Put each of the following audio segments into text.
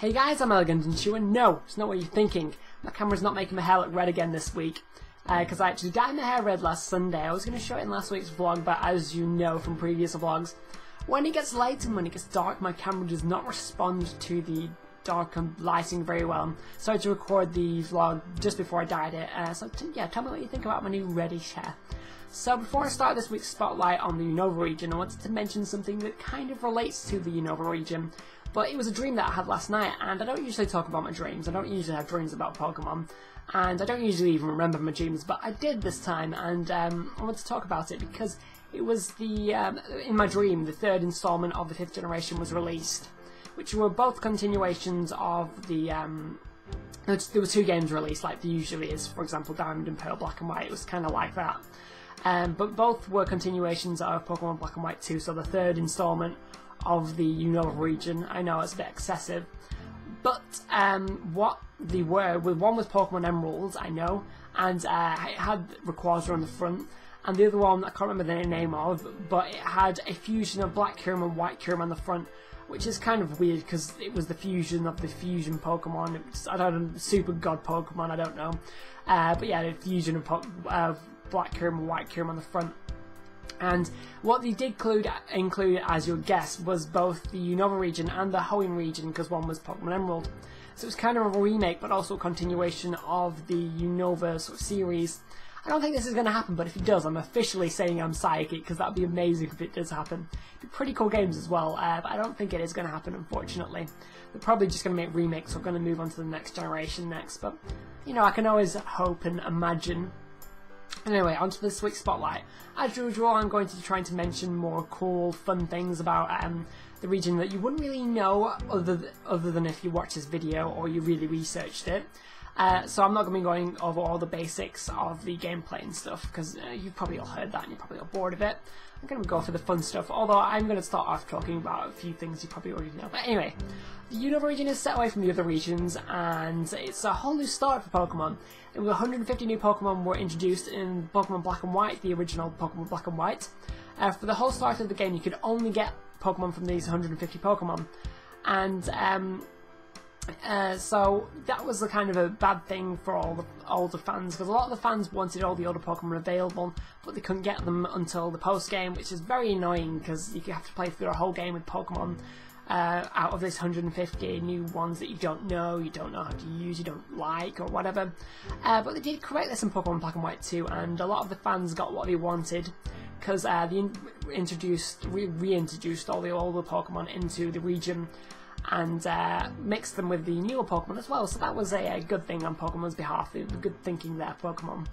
Hey guys, I'm ElegantEnsue, and no, it's not what you're thinking. My camera's not making my hair look red again this week, because I actually dyed my hair red last Sunday. I was going to show it in last week's vlog, but as you know from previous vlogs, when it gets light and when it gets dark, my camera does not respond to the dark lighting very well. So I had to record the vlog just before I dyed it, so yeah, tell me what you think about my new reddish hair. So before I start this week's spotlight on the Unova region, I wanted to mention something that kind of relates to the Unova region. But it was a dream that I had last night, and I don't usually talk about my dreams. I don't usually have dreams about Pokemon, and I don't usually even remember my dreams, but I did this time, and I want to talk about it because it was the, in my dream, the third installment of the 5th generation was released, which were both continuations of the, there were 2 games released, like there usually is, for example, Diamond and Pearl Black and White. It was kind of like that. But both were continuations of Pokemon Black and White 2, so the 3rd installment of the Unova region. I know it's a bit excessive, but what they were, one was Pokemon Emeralds, I know, and it had Rayquaza on the front, and the other one I can't remember the name of, but it had a fusion of Black Kyurem and White Kyurem on the front, which is kind of weird because it was the fusion of the fusion Pokemon. It was, I don't know, super god Pokemon, I don't know, but yeah, the fusion of Black Kyurem and White Kyurem on the front. And what they did include, as you would guess, was both the Unova region and the Hoenn region, because one was Pokemon Emerald. So it was kind of a remake, but also a continuation of the Unova sort of series. I don't think this is going to happen, but if it does, I'm officially saying I'm psychic, because that would be amazing if it does happen. It'd be pretty cool games as well, but I don't think it is going to happen, unfortunately. They're probably just going to make remakes, or going to move on to the next generation next, but, you know, I can always hope and imagine. Anyway, onto this week's spotlight. As usual, I'm going to be trying to mention more cool, fun things about the region that you wouldn't really know other than if you watched this video or you really researched it. So I'm not going to be going over all the basics of the gameplay and stuff, because you've probably all heard that and you're probably all bored of it. I'm going to go for the fun stuff, although I'm going to start off talking about a few things you probably already know. But anyway, the Unova region is set away from the other regions, and it's a whole new start for Pokemon. And 150 new Pokemon were introduced in Pokemon Black and White, the original Pokemon Black and White. For the whole start of the game, you could only get Pokemon from these 150 Pokemon. And so that was a kind of a bad thing for all the older fans, because a lot of the fans wanted all the older Pokemon available, but they couldn't get them until the post-game, which is very annoying because you have to play through a whole game with Pokemon out of this 150 new ones that you don't know how to use, you don't like, or whatever. But they did correct this in Pokemon Black and White too, and a lot of the fans got what they wanted, because they reintroduced all the older Pokemon into the region, and mixed them with the newer Pokemon as well, so that was a good thing on Pokemon's behalf, good thinking there, Pokemon.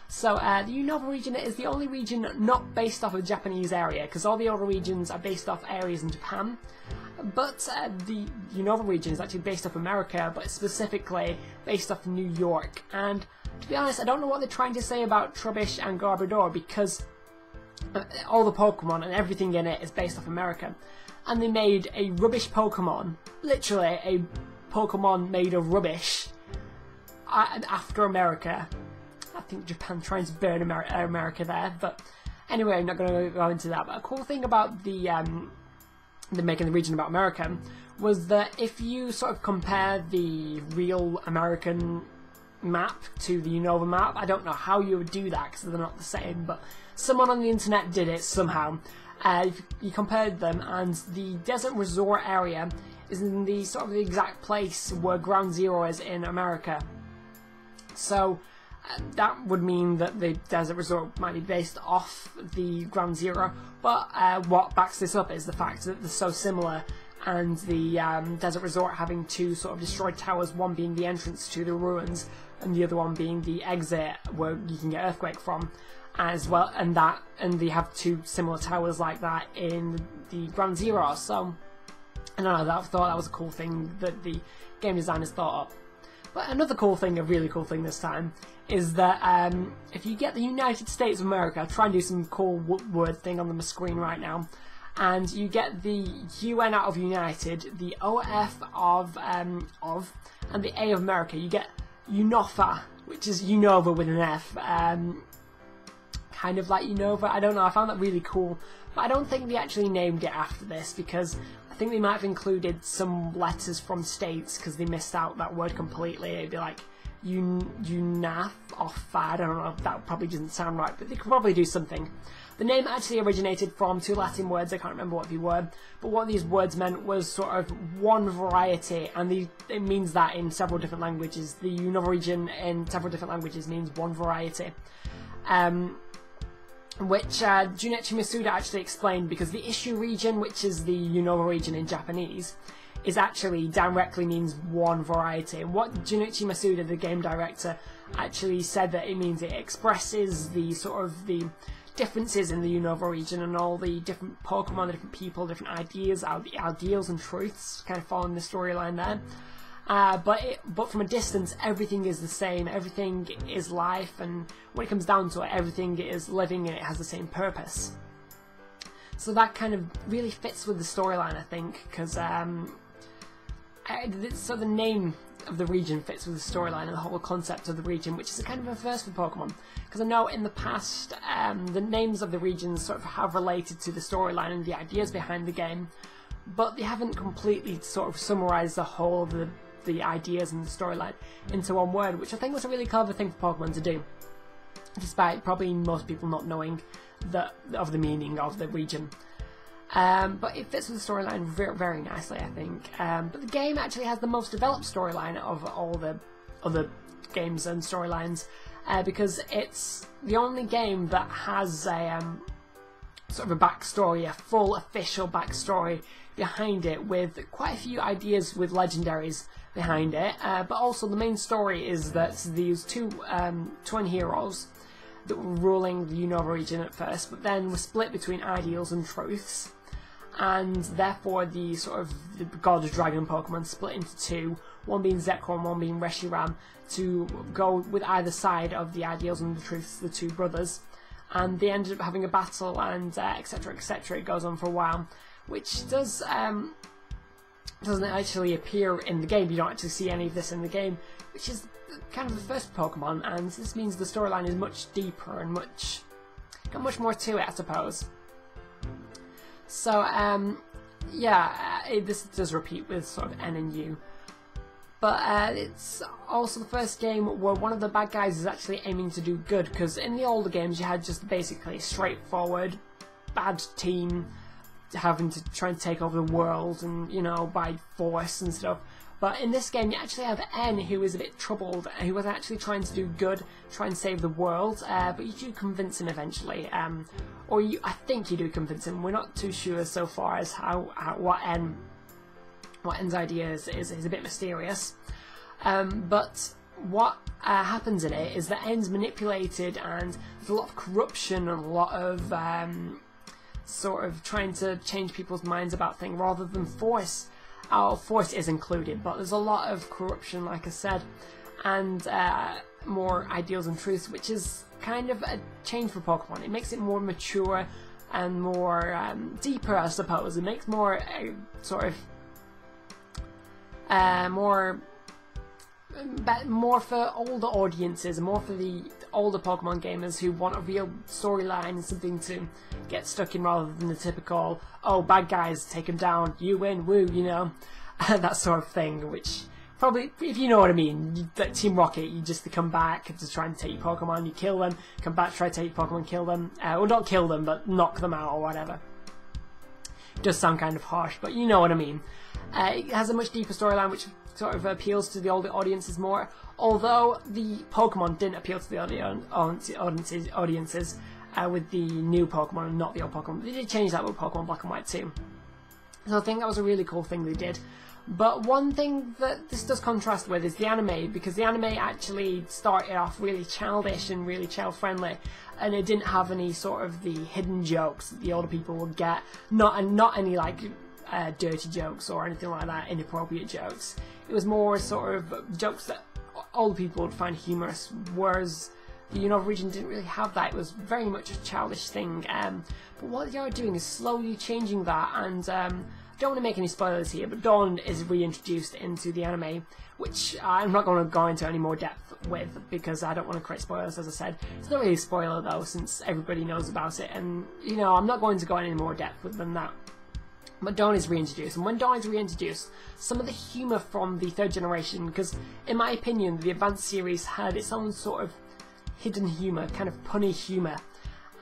So the Unova region is the only region not based off a Japanese area, because all the other regions are based off areas in Japan, but the Unova region is actually based off America, but specifically based off New York. And to be honest, I don't know what they're trying to say about Trubbish and Garbodor, because all the Pokemon and everything in it is based off America. And they made a rubbish Pokemon, literally a Pokemon made of rubbish, after America. I think Japan trying to burn America there, but anyway, I'm not going to go into that. But a cool thing about the making the region about America was that if you sort of compare the real American map to the Unova map, I don't know how you would do that because they're not the same, but someone on the internet did it somehow. You compared them, and the desert resort area is in the sort of the exact place where Ground Zero is in America. So that would mean that the desert resort might be based off the Ground Zero, but what backs this up is the fact that they're so similar, and the desert resort having 2 sort of destroyed towers, one being the entrance to the ruins and the other one being the exit where you can get Earthquake from as well, and they have 2 similar towers like that in the Ground Zero. So I don't know, I thought that was a cool thing that the game designers thought up. But another cool thing, a really cool thing this time, is that if you get the United States of America, I'll try and do some cool word thing on the screen right now, and you get the UN out of United, the OF of, and the A of America, you get Unova, which is Unova with an F, kind of like Unova, I don't know, I found that really cool, but I don't think they actually named it after this, because I I think they might have included some letters from states because they missed out that word completely. It'd be like Unaf or Fad, I don't know, that probably doesn't sound right, but they could probably do something. The name actually originated from 2 Latin words, I can't remember what they were, but what these words meant was sort of one variety, and it means that in several different languages. The Unova region in several different languages means one variety. Which Junichi Masuda actually explained, because the Issue region, which is the Unova region in Japanese, is actually directly means one variety. And what Junichi Masuda, the game director, actually said that it means, it expresses the sort of the differences in the Unova region and all the different Pokemon, the different people, different ideas, the ideals and truths kind of following the storyline there. But from a distance, everything is the same, everything is life, and when it comes down to it, everything is living and it has the same purpose. So that kind of really fits with the storyline, I think, because so the name of the region fits with the storyline and the whole concept of the region, which is a kind of a first for Pokemon. Because I know in the past, the names of the regions sort of have related to the storyline and the ideas behind the game, but they haven't completely sort of summarised the whole of the ideas and the storyline into one word, which I think was a really clever thing for Pokemon to do, despite probably most people not knowing of the meaning of the region. But it fits with the storyline very, very nicely, I think. But the game actually has the most developed storyline of all the other games and storylines, because it's the only game that has a sort of a backstory, a full official backstory behind it, with quite a few ideas with legendaries behind it. But also the main story is that these two twin heroes that were ruling the Unova region at first, but then were split between ideals and truths, and therefore the sort of the God Dragon Pokemon split into two, one being Zekrom, one being Reshiram, to go with either side of the ideals and the truths, the two brothers, and they ended up having a battle, and etc, etc. It goes on for a while, which doesn't actually appear in the game. You don't actually see any of this in the game, which is kind of the first Pokemon, and this means the storyline is much deeper and got much more to it, I suppose. So this does repeat with sort of N and U, but it's also the first game where one of the bad guys is actually aiming to do good, because in the older games you had just basically a straightforward bad team having to try and take over the world, and you know, by force and stuff. But in this game you actually have N, who is a bit troubled, who was actually trying to do good, try and save the world, but you do convince him eventually, I think you do convince him. We're not too sure so far as what N's idea is a bit mysterious. But what happens in it is that N's manipulated, and there's a lot of corruption and a lot of sort of trying to change people's minds about things rather than force. Force is included, but there's a lot of corruption, like I said, and more ideals and truths, which is kind of a change for Pokemon. It makes it more mature and more deeper, I suppose. It makes more sort of more for older audiences, more for the older Pokemon gamers who want a real storyline and something to get stuck in, rather than the typical, oh, bad guys, take them down, you win, woo, you know, that sort of thing, which probably, if you know what I mean, Team Rocket, you just come back to try and take your Pokemon, you kill them, come back, try to take your Pokemon, kill them, well, not kill them, but knock them out or whatever. It does sound kind of harsh, but you know what I mean. It has a much deeper storyline, which sort of appeals to the older audiences more, although the Pokemon didn't appeal to the audiences with the new Pokemon and not the old Pokemon. They did change that with Pokemon Black and White too. So I think that was a really cool thing they did. But one thing that this does contrast with is the anime, because the anime actually started off really childish and really child-friendly, and it didn't have any sort of the hidden jokes that the older people would get, not any like dirty jokes or anything like that, inappropriate jokes. It was more sort of jokes that older people would find humorous, whereas the Unova region didn't really have that. It was very much a childish thing. But what they are doing is slowly changing that, and I don't want to make any spoilers here, but Dawn is reintroduced into the anime, which I'm not going to go into any more depth with, because I don't want to create spoilers, as I said. It's not really a spoiler though, since everybody knows about it, and you know, I'm not going to go into any more depth with than that. But Dawn is reintroduced, and when Dawn is reintroduced, some of the humour from the third generation, because in my opinion the Advanced series had its own sort of hidden humour, kind of punny humour,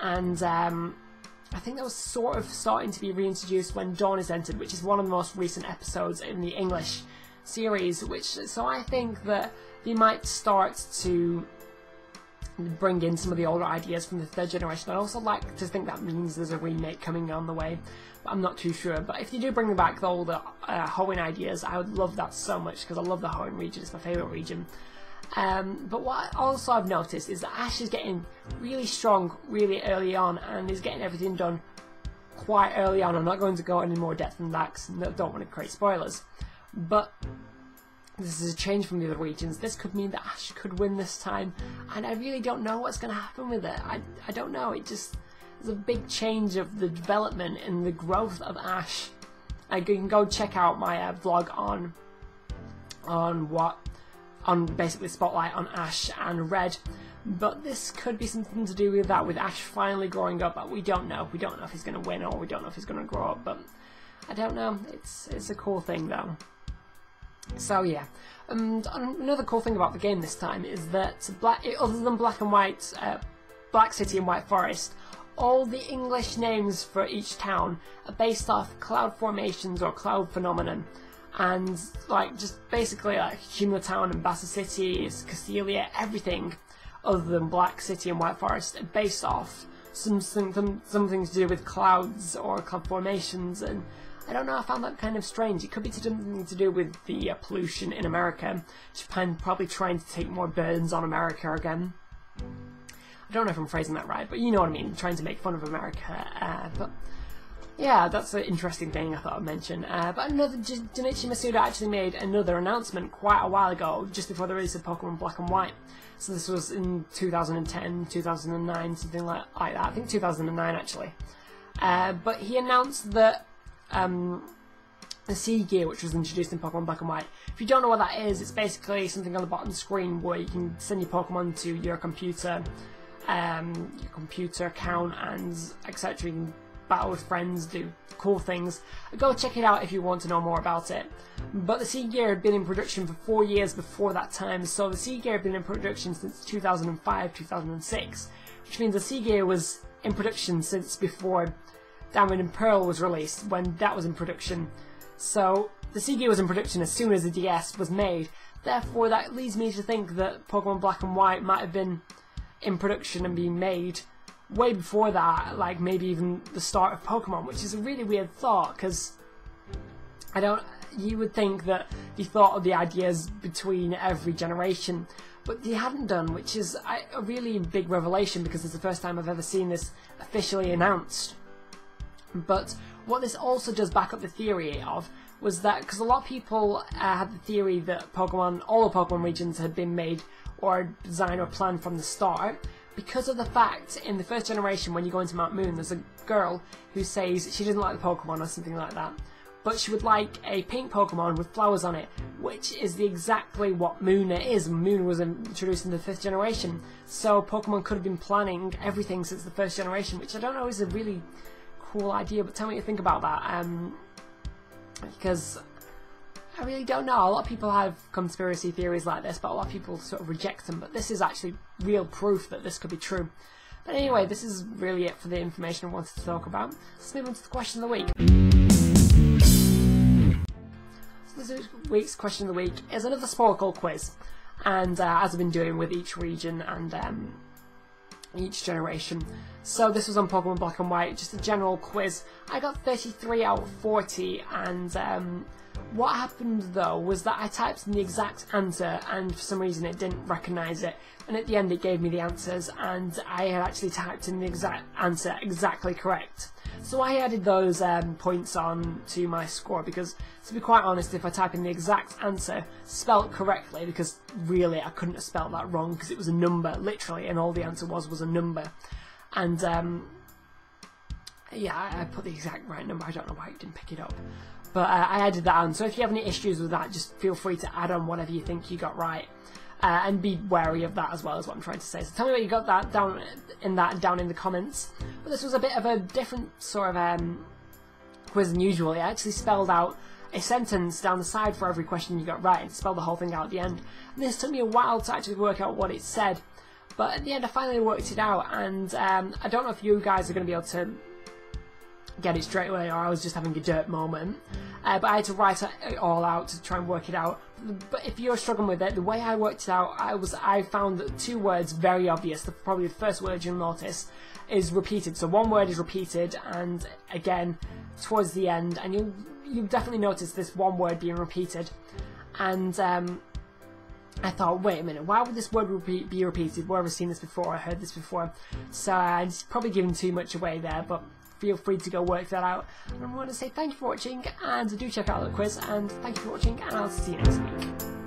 and I think that was sort of starting to be reintroduced when Dawn is entered, which is one of the most recent episodes in the English series, so I think that they might start to bring in some of the older ideas from the third generation. I also like to think that means there's a remake coming on the way, but I'm not too sure. But if you do bring back the older Hoenn ideas, I would love that so much, because I love the Hoenn region, it's my favourite region. But what also I've noticed is that Ash is getting really strong really early on, and is getting everything done quite early on. I'm not going to go any more depth than that, because I don't want to create spoilers. But this is a change from the other regions. This could mean that Ash could win this time, and I really don't know what's going to happen with it. I don't know. It just is a big change of the development and the growth of Ash. You can go check out my vlog on basically Spotlight on Ash and Red, but this could be something to do with that, with Ash finally growing up. But we don't know. We don't know if he's going to win, or we don't know if he's going to grow up. But I don't know. It's a cool thing though. So yeah, and another cool thing about the game this time is that other than Black and White, Black City and White Forest, all the English names for each town are based off cloud formations or cloud phenomenon, and like just basically like Humla Town and Bassa City, Castelia, everything other than Black City and White Forest are based off something to do with clouds or cloud formations. And I don't know, I found that kind of strange. It could be something to do with the pollution in America. Japan probably trying to take more burdens on America again. I don't know if I'm phrasing that right, but you know what I mean, trying to make fun of America. But yeah, that's an interesting thing I thought I'd mention. But another, Junichi Masuda actually made another announcement quite a while ago, just before the release of Pokemon Black and White. So this was in 2010, 2009, something like that. I think 2009 actually. But he announced that the C gear, which was introduced in Pokemon Black and White. If you don't know what that is, it's basically something on the bottom screen where you can send your Pokemon to your computer account and etc. You can battle with friends, do cool things. Go check it out if you want to know more about it. But the C gear had been in production for 4 years before that time, so the C gear had been in production since 2005, 2006, which means the C gear was in production since before Diamond and Pearl was released, when that was in production. So the C gear was in production as soon as the DS was made. Therefore that leads me to think that Pokemon Black and White might have been in production and being made way before that, like maybe even the start of Pokemon, which is a really weird thought, because you would think that they thought of the ideas between every generation, but they hadn't done, which is a really big revelation, because it's the first time I've ever seen this officially announced. But what this also does back up the theory of was that, because a lot of people had the theory that all the Pokemon regions had been made or designed or planned from the start, because of the fact in the first generation when you go into Mount Moon, there's a girl who says she doesn't like the Pokemon or something like that, but she would like a pink Pokemon with flowers on it, which is exactly what Moon is. Moon was introduced in the 5th generation, so Pokemon could have been planning everything since the 1st generation, which I don't know is a really cool idea. But tell me what you think about that, because I really don't know. A lot of people have conspiracy theories like this, but a lot of people sort of reject them, but this is actually real proof that this could be true. But anyway, this is really it for the information I wanted to talk about. Let's move on to the question of the week. So this week's question of the week is another Sporkle quiz, and as I've been doing with each region and each generation. So this was on Pokemon Black and White, just a general quiz. I got 33 out of 40, and what happened though was that I typed in the exact answer, and for some reason it didn't recognise it, and at the end it gave me the answers, and I had actually typed in the exact answer exactly correct. So I added those points on to my score, because to be quite honest, if I type in the exact answer spelt correctly, because really I couldn't have spelt that wrong, because it was a number literally, and all the answer was a number, and yeah, I put the exact right number. I don't know why it didn't pick it up, but I added that on. So if you have any issues with that, just feel free to add on whatever you think you got right, and be wary of that as well, is what I'm trying to say. So tell me what you got that down in the comments. But this was a bit of a different sort of quiz than usual. It actually spelled out a sentence down the side for every question you got right, and spelled the whole thing out at the end. And this took me a while to actually work out what it said, but at the end I finally worked it out, and I don't know if you guys are going to be able to get it straight away, or I was just having a dirt moment, but I had to write it all out to try and work it out. But if you're struggling with it, the way I worked it out, I found that 2 words very obvious. Probably the first word you'll notice is repeated, so 1 word is repeated, and again towards the end, and you'll definitely notice this 1 word being repeated. And I thought, wait a minute, why would this word be repeated? Where have I seen this before? I heard this before. So I'm probably giving too much away there, but feel free to go work that out. And I want to say thank you for watching, and do check out the quiz, and thank you for watching, and I'll see you next week.